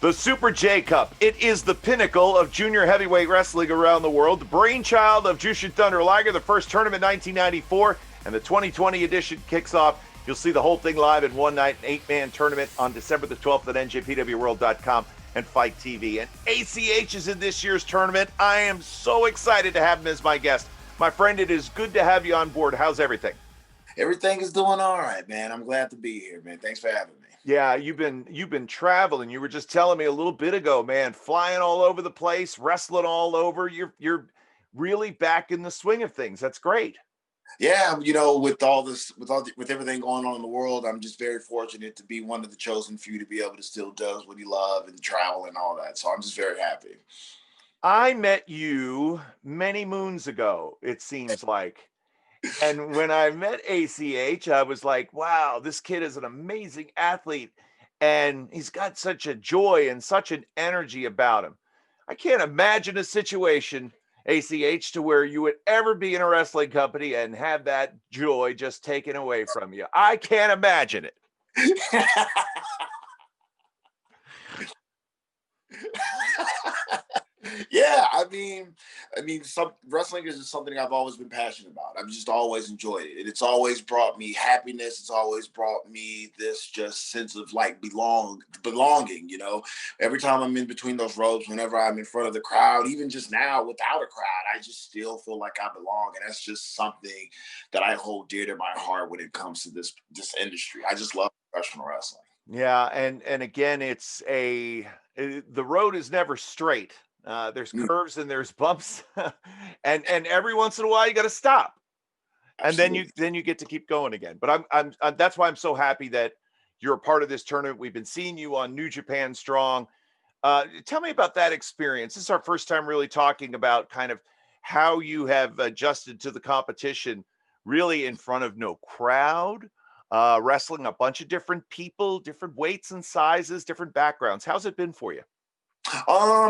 The Super JCup. It is the pinnacle of junior heavyweight wrestling around the world. The brainchild of Jushin Thunder Liger, the first tournament in 1994, and the 2020 edition kicks off. You'll see the whole thing live in one night, an 8-man tournament on December the 12th at NJPWworld.com and FITE TV. And ACH is in this year's tournament. I am so excited to have him as my guest. My friend, it is good to have you on board. How's everything? Everything is doing all right, man. I'm glad to be here, man. Thanks for having me. Yeah, you've been traveling. You were just telling me a little bit ago, man, flying all over the place, wrestling all over. You're really back in the swing of things. That's great. Yeah, with all this, with everything going on in the world, I'm just very fortunate to be one of the chosen few to be able to still do what you love and travel and all that. So I'm just very happy. I met you many moons ago, it seems like. And when I met ACH, I was like, wow, this kid is an amazing athlete. And he's got such a joy and such an energy about him. I can't imagine a situation, ACH, to where you would ever be in a wrestling company and have that joy just taken away from you. I can't imagine it. Yeah, some wrestling is just something I've always been passionate about. I've just always enjoyed it. It's always brought me happiness. It's always brought me this just sense of like belonging. Every time I'm in between those ropes, whenever I'm in front of the crowd, even just now without a crowd, I just still feel like I belong, and that's just something that I hold dear to my heart when it comes to this industry. I just love professional wrestling. Yeah, and again, the road is never straight. There's curves and there's bumps, and every once in a while you got to stop, and Absolutely. then you get to keep going again. But I'm that's why I'm so happy that you're a part of this tournament. We've been seeing you on New Japan Strong. Tell me about that experience. This is our first time really talking about kind of how you have adjusted to the competition, really in front of no crowd, wrestling a bunch of different people, different weights and sizes, different backgrounds. How's it been for you?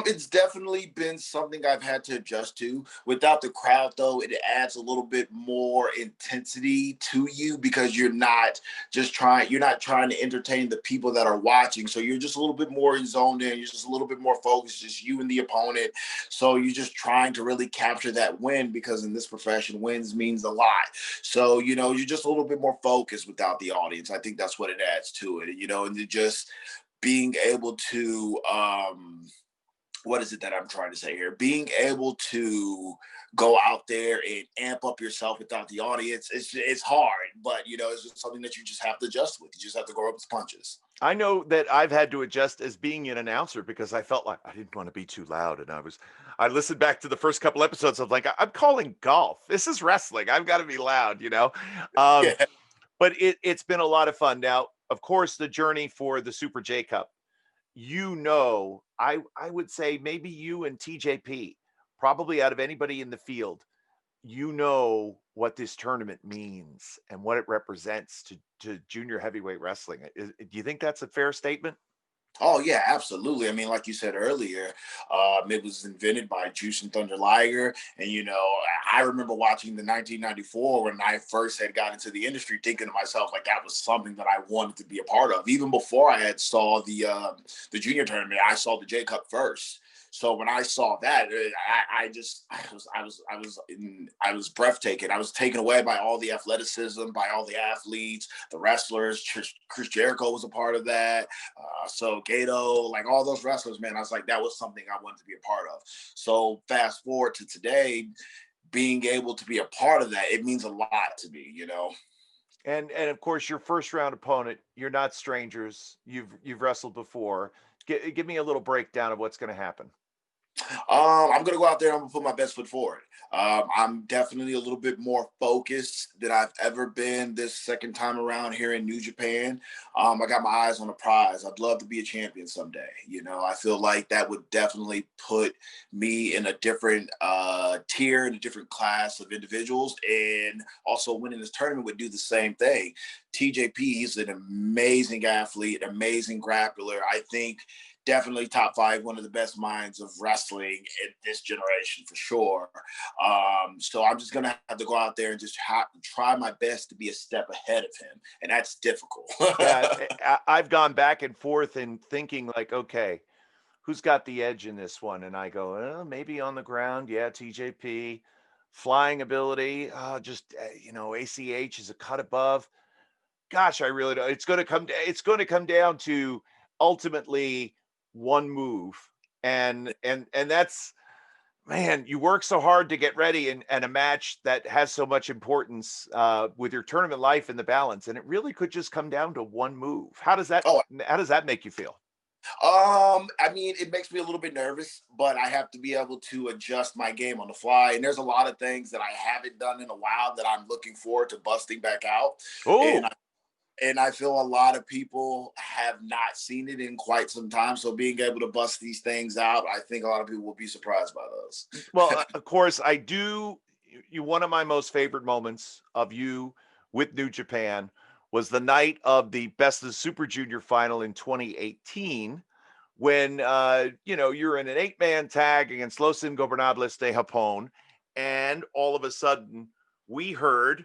It's definitely been something I've had to adjust to. Without the crowd, though, it adds a little bit more intensity to you because you're not trying to entertain the people that are watching. So you're just a little bit more zoned in, you're just a little bit more focused, just you and the opponent. So you're just trying to really capture that win because in this profession, wins means a lot. So, you're just a little bit more focused without the audience. I think that's what it adds to it, and it just being able to what is it that I'm trying to say here? Being able to go out there and amp up yourself without the audience, it's hard, but it's just something that you just have to adjust with. You just have to go up with punches. I know that I've had to adjust as being an announcer because I felt like I didn't want to be too loud. And I listened back to the first couple episodes. I'm like, I'm calling golf. This is wrestling. I've got to be loud. Um, Yeah. but it's been a lot of fun. Now, of course, the journey for the Super J Cup, I would say maybe you and TJP, probably out of anybody in the field, what this tournament means and what it represents to junior heavyweight wrestling. Do you think that's a fair statement? Oh yeah, absolutely. I mean, like you said earlier, it was invented by Jushin Thunder Liger, and I remember watching the 1994 when I first had got into the industry, thinking to myself like that was something that I wanted to be a part of. Even before I had saw the junior tournament, I saw the J Cup first. So when I saw that, I was breathtaking. I was taken away by all the athleticism, by all the athletes, the wrestlers. Chris Jericho was a part of that. So Gato, like all those wrestlers, man, I was like, that was something I wanted to be a part of. So fast forward to today, being able to be a part of that, it means a lot to me. And of course, your first round opponent, you're not strangers. You've wrestled before. Give me a little breakdown of what's going to happen. I'm gonna go out there. I'm gonna put my best foot forward. I'm definitely a little bit more focused than I've ever been this second time around here in New Japan. I got my eyes on a prize. I'd love to be a champion someday. I feel like that would definitely put me in a different tier, in a different class of individuals, and also winning this tournament would do the same thing. TJP, he's an amazing athlete, amazing grappler. I think definitely top five, one of the best minds of wrestling in this generation for sure. So I'm just gonna have to go out there and just try my best to be a step ahead of him, and that's difficult. Yeah, I've gone back and forth in thinking like, okay, who's got the edge in this one? And I go, maybe on the ground, yeah, TJP. Flying ability, just ACH is a cut above. Gosh, I really don't. It's going to come down to ultimately one move, and that's, man, you work so hard to get ready and a match that has so much importance with your tournament life in the balance, and it really could just come down to one move. Oh, How does that make you feel? I mean, it makes me a little bit nervous, but I have to be able to adjust my game on the fly. And there's a lot of things that I haven't done in a while that I'm looking forward to busting back out. And Oh, and I feel a lot of people have not seen it in quite some time. So being able to bust these things out, I think a lot of people will be surprised by those. well, of course, I do. One of my most favorite moments of you with New Japan was the night of the Best of the Super Junior final in 2018, when you're in an 8-man tag against Los Ingobernables de Japón, and all of a sudden we heard,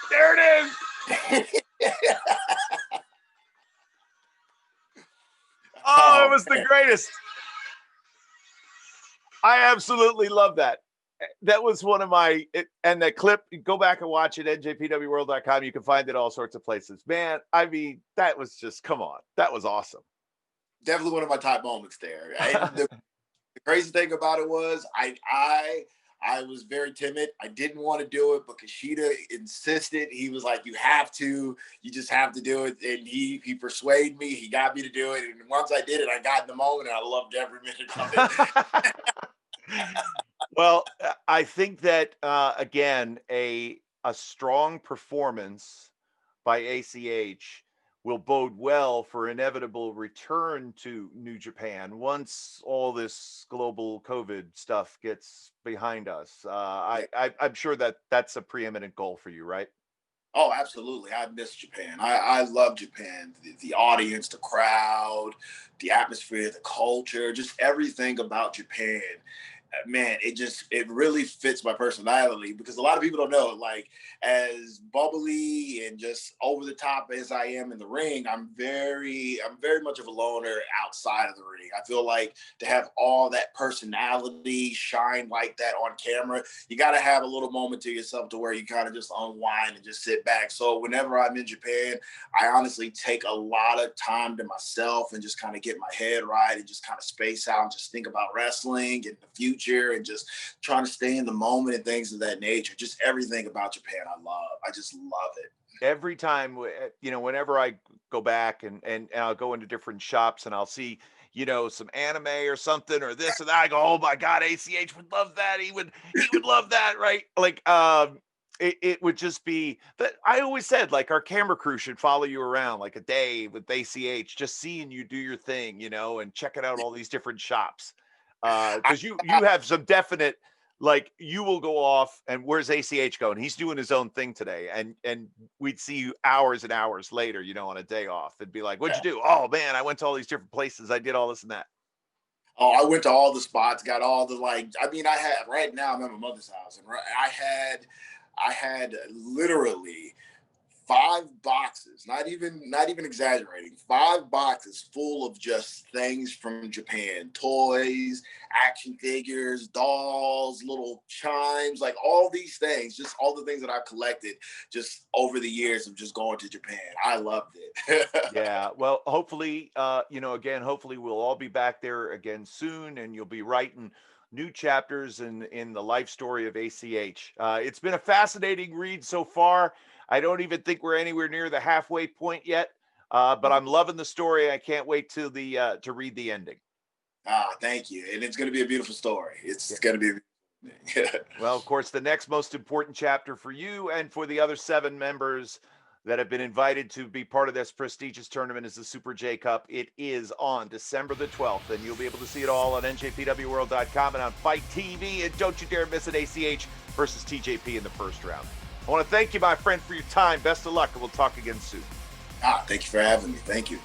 there it is. Oh, it Oh was the man. greatest. I absolutely love that. That was one of and that clip, go back and watch it, njpwworld.com. You can find it all sorts of places. Man, I mean, that was just, come on. That was awesome. Definitely one of my top moments there. And the crazy thing about it was I was very timid. I didn't want to do it, but Kushida insisted. He was like, "You have to. You just have to do it." And he persuaded me. He got me to do it. And once I did it, I got in the moment, and I loved every minute of it. Well, I think that again, a strong performance by ACH will bode well for inevitable return to New Japan once all this global COVID stuff gets behind us. Yeah. I'm sure that that's a preeminent goal for you, right? Oh, absolutely. I miss Japan. I love Japan. The audience, the crowd, the atmosphere, the culture, just everything about Japan. Man, it really fits my personality because a lot of people don't know, like, as bubbly and just over the top as I am in the ring, I'm very much of a loner outside of the ring. I feel like to have all that personality shine like that on camera, you got to have a little moment to yourself to where you kind of just unwind and just sit back. So whenever I'm in Japan, I honestly take a lot of time to myself and just kind of get my head right and just kind of space out and just think about wrestling and the future and just trying to stay in the moment and things of that nature. Just everything about Japan, I love. I just love it. Every time, whenever I go back and I'll go into different shops and I'll see, some anime or something or this or that, I go, oh my God, ACH would love that. He would love that, right? Like, it would just be that. I always said, like, our camera crew should follow you around like a day with ACH, just seeing you do your thing, and checking out all these different shops. I, Because you have some definite, like, you will go off and where's ACH going? He's doing his own thing today. And we'd see you hours and hours later, on a day off. It'd be like, what'd you do? Oh man, I went to all these different places. I did all this and that. oh, I went to all the spots, got all the, like. I mean, I had right now. I'm at my mother's house, and I had literally 5 boxes, not even exaggerating, 5 boxes full of just things from Japan, toys, action figures, dolls, little chimes, like all these things, just all the things that I've collected just over the years of just going to Japan. I loved it. Yeah. Well, hopefully, again, hopefully we'll all be back there again soon and you'll be writing new chapters in the life story of ACH. It's been a fascinating read so far. I don't even think we're anywhere near the halfway point yet. But I'm loving the story. I can't wait till to read the ending. Thank you. And it's going to be a beautiful story. Yeah. It's going to be a Well, of course, the next most important chapter for you and for the other 7 members that have been invited to be part of this prestigious tournament is the Super JCup. It is on December the 12th, and you'll be able to see it all on NJPWworld.com and on FITE TV. And don't you dare miss it, ACH versus TJP in the first round. I want to thank you, my friend, for your time. Best of luck, and we'll talk again soon. thank you for having me. Thank you.